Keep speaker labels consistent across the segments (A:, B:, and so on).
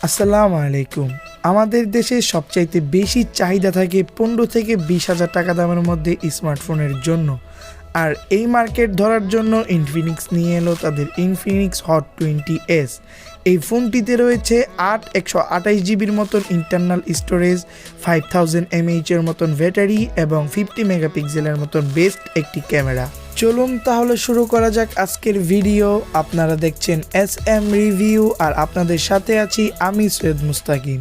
A: আসসালামু আলাইকুম। আমাদের দেশে সবচাইতে বেশি চাহিদা থাকে 15 থেকে 20,000 টাকা দামের মধ্যে স্মার্টফোনের জন্য। আর এই মার্কেট ধরার জন্য ইনফিনিক্স নিয়ে এলো তাদের ইনফিনিক্স হট 20S। এই ফোনটিতে রয়েছে 128 জিবির মতন ইন্টারনাল স্টোরেজ, 5000 mAh-এর মতন ব্যাটারি এবং 50 মেগাপিক্সেলের মতন বেস্ট একটি ক্যামেরা। চলুন তাহলে শুরু করা যাক আজকের ভিডিও। আপনারা দেখছেন SM রিভিউ আর আপনাদের সাথে আছি আমি সৈয়দ মুস্তাকিম।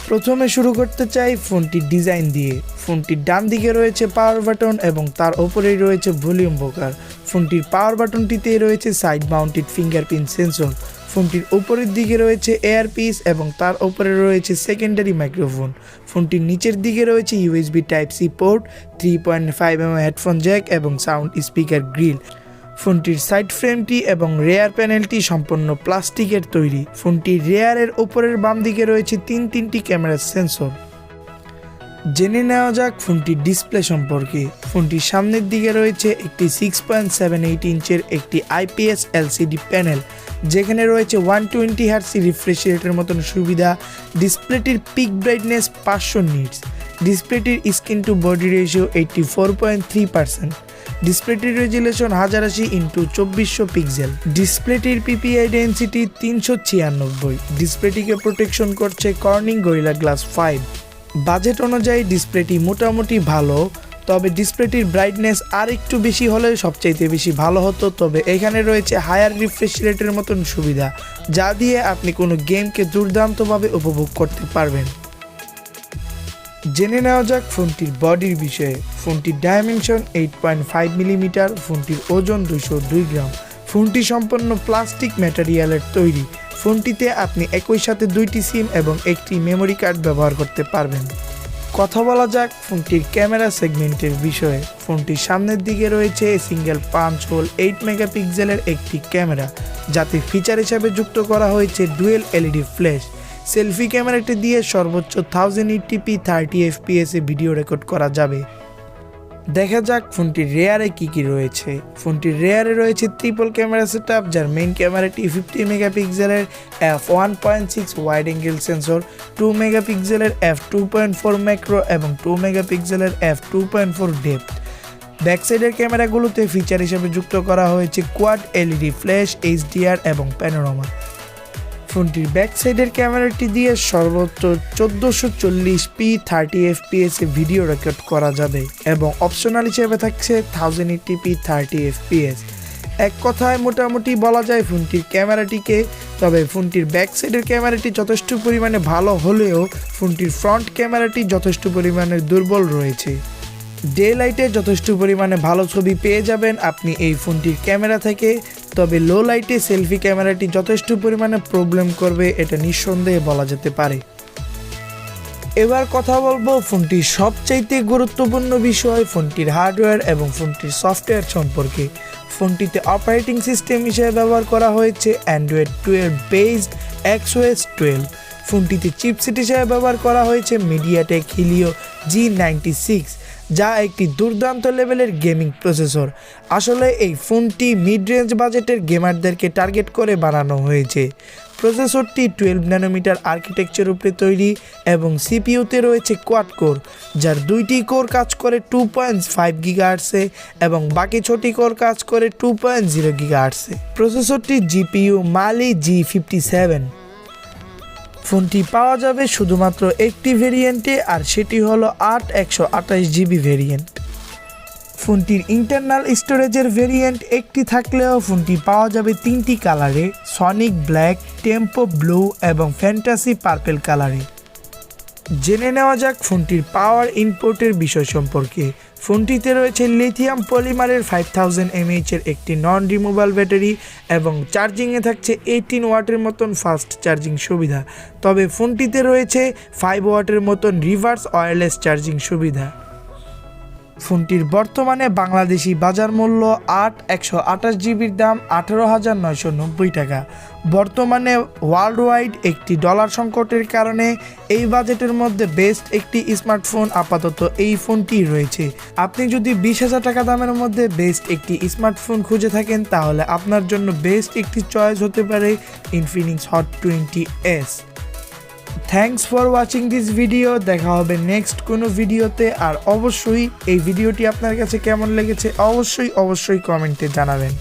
A: প্রথমে শুরু করতে চাই ফোনটির ডিজাইন দিয়ে। ফোনটির ডান দিকে রয়েছে পাওয়ার বাটন এবং তার ওপরেই রয়েছে ভলিউম বোকার। ফোনটির পাওয়ার বাটনটিতে রয়েছে সাইড মাউন্টেড ফিঙ্গারপ্রিন্ট সেন্সর। ফোনটির উপরের দিকে রয়েছে এয়ারপিস এবং তার উপরে রয়েছে সেকেন্ডারি মাইক্রোফোন। ফোনটির নিচের দিকে রয়েছে USB Type-C port, 3.5mm headphone Jack এবং সাউন্ড স্পিকার গ্রিল। ফোনটির সাইড ফ্রেমটি এবং রেয়ার প্যানেলটি সম্পূর্ণ প্লাস্টিকের তৈরি। ফোনটির রেয়ারের উপরের বাম দিকে রয়েছে তিনটি ক্যামেরার সেন্সর। জেনে নেওয়া যাক ফোনটির ডিসপ্লে সম্পর্কে। ফোনটির সামনের দিকে রয়েছে একটি 6.78 ইঞ্চের একটি IPS LCD প্যানেল, যেখানে রয়েছে 120 Hz রিফ্রেশ রেটের মতন সুবিধা। ডিসপ্লেটির পিক ব্রাইটনেস 500 নিটস। ডিসপ্লেটির স্ক্রিন টু বডি রেশিও 84.3%। ডিসপ্লেটির রেজুলেশন 1080x2400 পিক্সেল। ডিসপ্লেটির PPI ডেন্সিটি 396। ডিসপ্লেটিকে প্রোটেকশন করছে কর্নিং গরিলা গ্লাস 5। বাজেট অনুযায়ী ডিসপ্লেটি মোটামুটি ভালো, তবে ডিসপ্লেটির ব্রাইটনেস আর একটু বেশি হলে সবচাইতে বেশি ভালো হতো। তবে এখানে রয়েছে হায়ার রিফ্রেশ রেটের মতন সুবিধা, যা দিয়ে আপনি কোনো গেমকে দুর্দান্তভাবে উপভোগ করতে পারবেন। জেনে নেওয়া যাক ফোনটির বডির বিষয়ে। ফোনটির ডাইমেনশন 8.5 মিলিমিটার। ফোনটির ওজন 202 গ্রাম। ফোনটি সম্পূর্ণ প্লাস্টিক ম্যাটেরিয়ালের তৈরি। ফোনটিতে আপনি একই সাথে 2টি সিম এবং একটি মেমোরি কার্ড ব্যবহার করতে পারবেন। কথা বলা যাক ফোনটির ক্যামেরা সেগমেন্টের বিষয়ে। ফোনটির সামনের দিকে রয়েছে সিঙ্গেল পাঞ্চ হোল 8 মেগাপিক্সেলের একটি ক্যামেরা, যাতে ফিচার হিসাবে যুক্ত করা হয়েছে ডুয়েল LED ফ্ল্যাশ। সেলফি ক্যামেরাটি দিয়ে সর্বোচ্চ 1080p 30 fps ভিডিও রেকর্ড করা যাবে। দেখা যাক ফোনটির রেয়ারে কি রয়েছে। ফোনটির রেয়ারে রয়েছে ট্রিপল ক্যামেরা সেটআপ, যার মেইন ক্যামেরাটি 50 মেগাপিক্সেলের f1.6 ওয়াইড অ্যাঙ্গেল সেন্সর, 2 মেগাপিক্সেলের f2.4 ম্যাক্রো এবং 2 মেগাপিক্সেলের f2.4 ডেপথ। ব্যাক সাইডের ক্যামেরাগুলোতে ফিচার হিসেবে যুক্ত করা হয়েছে কোয়াড LED ফ্ল্যাশ, HDR এবং প্যানোরামা। ফোনটির ব্যাক সাইডের ক্যামেরাটি দিয়ে সর্বোচ্চ 1440p 30 fps ভিডিও রেকর্ড করা যাবে এবং অপশনাল হিসেবে থাকছে 1080p 30 fps। এক কথায় মোটামুটি বলা যায় ফোনটির ক্যামেরাটিকে। তবে ফোনটির ব্যাক সাইডের ক্যামেরাটি যথেষ্ট পরিমাণে ভালো হলেও ফোনটির ফ্রন্ট ক্যামেরাটি যথেষ্ট পরিমাণে দুর্বল রয়েছে। ডে লাইটে যথেষ্ট পরিমাণে ভালো ছবি পেয়ে যাবেন আপনি এই ফোনটির ক্যামেরা থেকে, তবে লো লাইটে সেলফি ক্যামেরাটি যথেষ্ট পরিমাণে প্রবলেম করবে, এটা নিঃসন্দেহে বলা যেতে পারে। এবার কথা বলবো ফোনটির সবচাইতে গুরুত্বপূর্ণ বিষয়, ফোনটির হার্ডওয়্যার এবং ফোনটির সফটওয়্যার সম্পর্কে। ফোনটিতে অপারেটিং সিস্টেম হিসেবে ব্যবহার করা হয়েছে Android 12 বেসড XOS 12। ফোনটিতে চিপসেট হিসেবে ব্যবহার করা হয়েছে MediaTek Helio G96, যা একটি দুর্দান্ত লেভেলের গেমিং প্রসেসর। আসলে এই ফোনটি মিড রেঞ্জ বাজেটের গেমারদেরকে টার্গেট করে বানানো হয়েছে। প্রসেসরটি 12 ন্যানোমিটার আর্কিটেকচার উপরে তৈরি এবং সিপিইউতে রয়েছে কোয়াড কোর, যার 2টি কোর কাজ করে 2.5 গিগাহার্টসে এবং বাকি 6টি কোর কাজ করে 2.0 গিগাহার্টসে। প্রসেসরটি GPU Mali G57। ফোনটি পাওয়া যাবে শুধুমাত্র একটি ভেরিয়েন্টে, আর সেটি হলো 128 জিবি ভেরিয়েন্ট। ফোনটির ইন্টারনাল স্টোরেজের ভেরিয়েন্ট একটি থাকলেও ফোনটি পাওয়া যাবে 3টি কালারে, সনিক ব্ল্যাক, টেম্পো ব্লু এবং ফ্যান্টাসি পার্পেল কালারে। জেনে নেওয়া যাক ফোনটির পাওয়ার ইনপুটের বিষয় সম্পর্কে। ফোনটিতে রয়েছে লিথিয়াম পলিমারের 5000 mAh-এর একটি নন রিমুভাল ব্যাটারি এবং চার্জিংয়ে থাকছে 18 ওয়াটের মতন ফাস্ট চার্জিং সুবিধা। তবে ফোনটিতে রয়েছে 5 ওয়াটের মতন রিভার্স ওয়্যারলেস চার্জিং সুবিধা। ফোনটির বর্তমানে বাংলাদেশি বাজার মূল্য 128GB দাম 18,990 টাকা। বর্তমানে ওয়ার্ল্ড ওয়াইড একটি ডলার সংকটের কারণে এই বাজেটের মধ্যে বেস্ট একটি স্মার্টফোন আপাতত এই ফোনটি রয়েছে। আপনি যদি 20,000 টাকা দামের মধ্যে বেস্ট একটি স্মার্টফোন খুঁজে থাকেন তাহলে আপনার জন্য বেস্ট একটি চয়েস হতে পারে Infinix hot 20S। Thanks for watching this video. দেখা হবে নেক্সট কোনো ভিডিওতে। আর অবশ্যই এই ভিডিওটি আপনার কাছে কেমন লেগেছে অবশ্যই কমেন্টে জানাবেন।